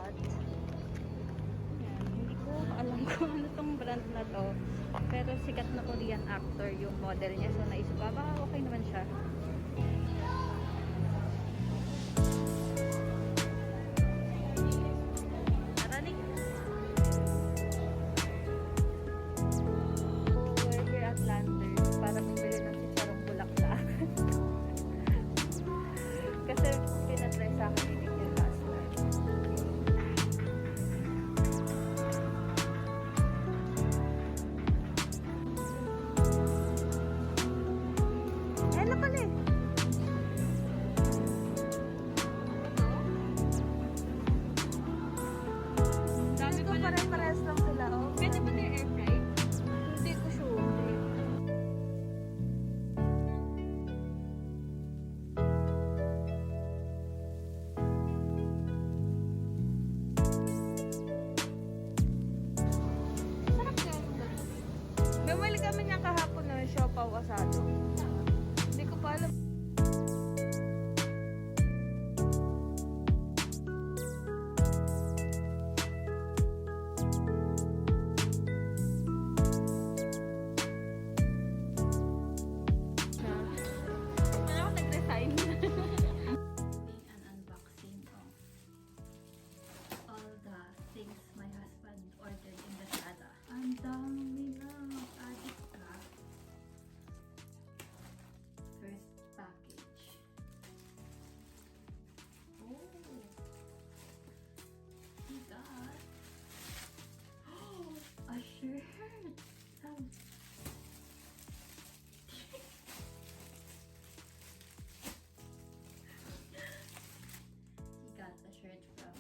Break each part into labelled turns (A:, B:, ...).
A: pot. Yan. Hindi ko alam kung ano tong brand na to. Pero sikat na Korean actor yung model niya. So naisip ko, baka okay naman siya. Naraning. So we're here at Landers para bumili ng chicharong bulaklak. Kasi pinatry sa akin hindi niya last time. Hello pala eh. Dami ko pare-pares lang sila. Oh. Pwede ba na air fry? Hindi ko sure. Bumili kami niya kahapon ng siopaw asado. Hindi ko pa alam. Ano ako nag-resign? Doing an unboxing of all the things my husband ordered in Lazada. Ang dami na. Adik ka. First package. Oh! We got a shirt! He got a shirt from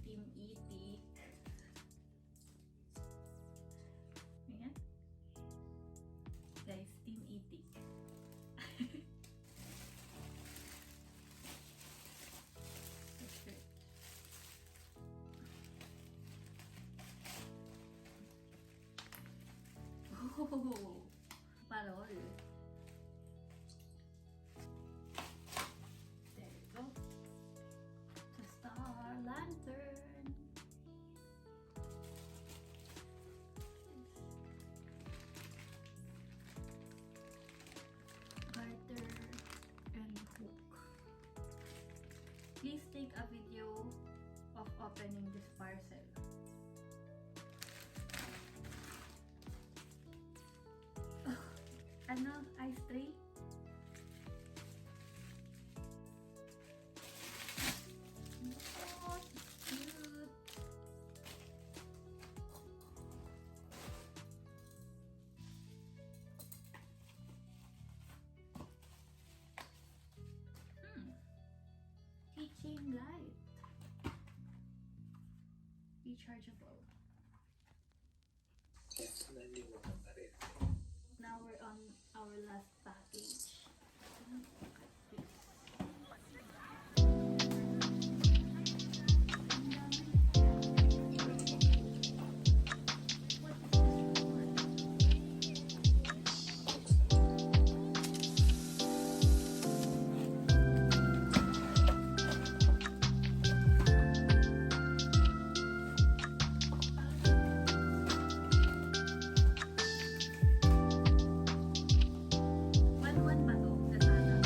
A: Team Itik. Ayan. Guys, Team Itik. The shirt. Oh! Parol. There you go. The star lantern. Garter and hook. Please take a video of opening this parcel. Oh, ano? Ice tray? Oh, cute! Keychain light. Rechargeable. Now we're on our last package. Look at this. One ba to? Lazada?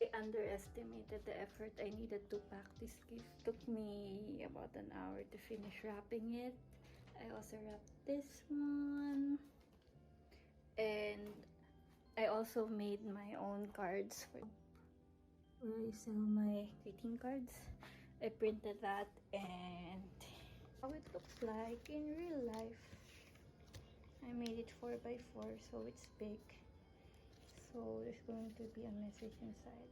A: I underestimated the effort I needed to pack this gift. Took me about an hour to finish wrapping it. I also wrapped this one. And I also made my own cards for where I sell my greeting cards. I printed that and how it looks like in real life. I made it 4x4 so it's big. So So there's going to be a message inside.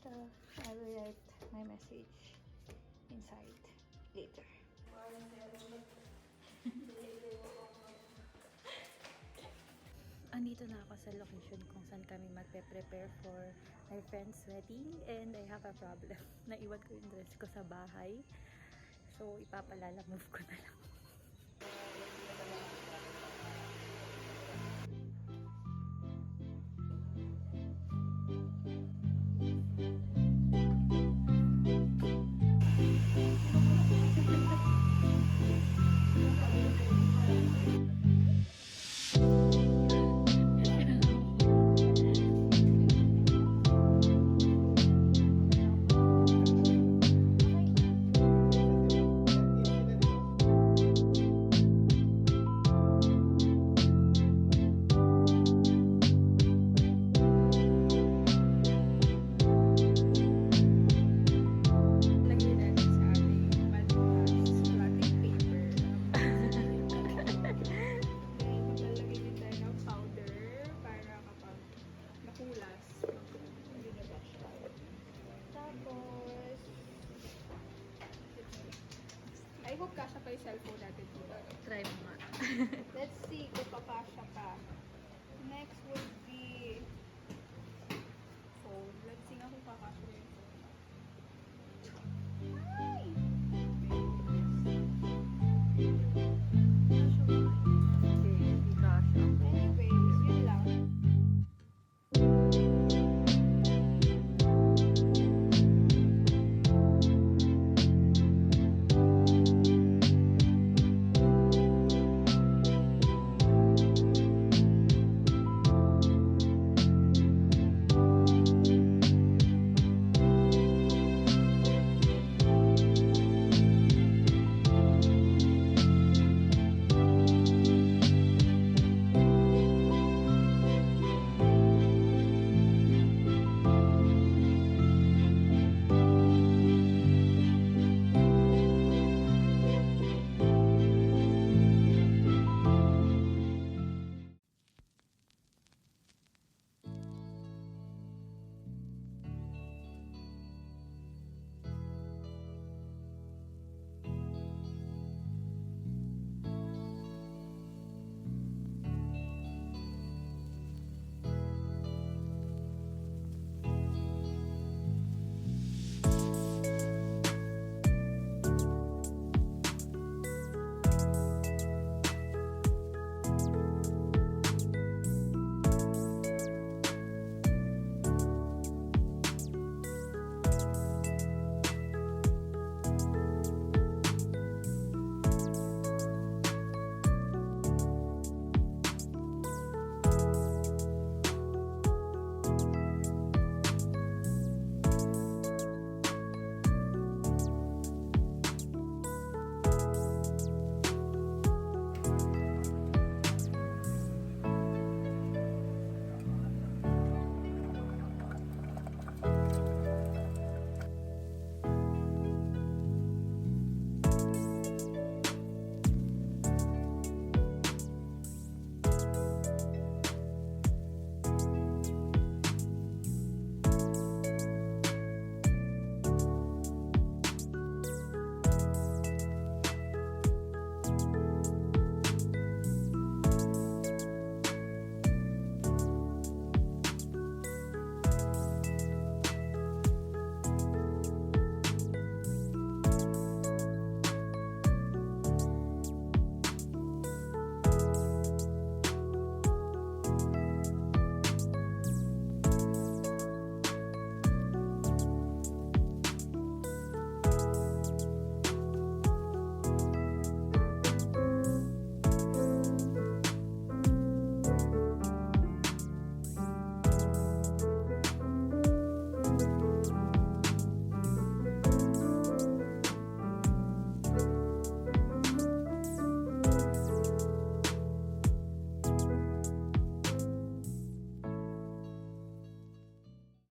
A: So I will write my message inside later. Andito na ako sa location kung saan kami magpe-prepare for my friend's wedding, and I have a problem. Naiwan ko yung dress ko sa bahay. So ipapalala-move ko na lang.
B: I hope kasha pa yung cellphone natin dito.
A: Try mo nga.
B: Let's see kung papasya pa. Next will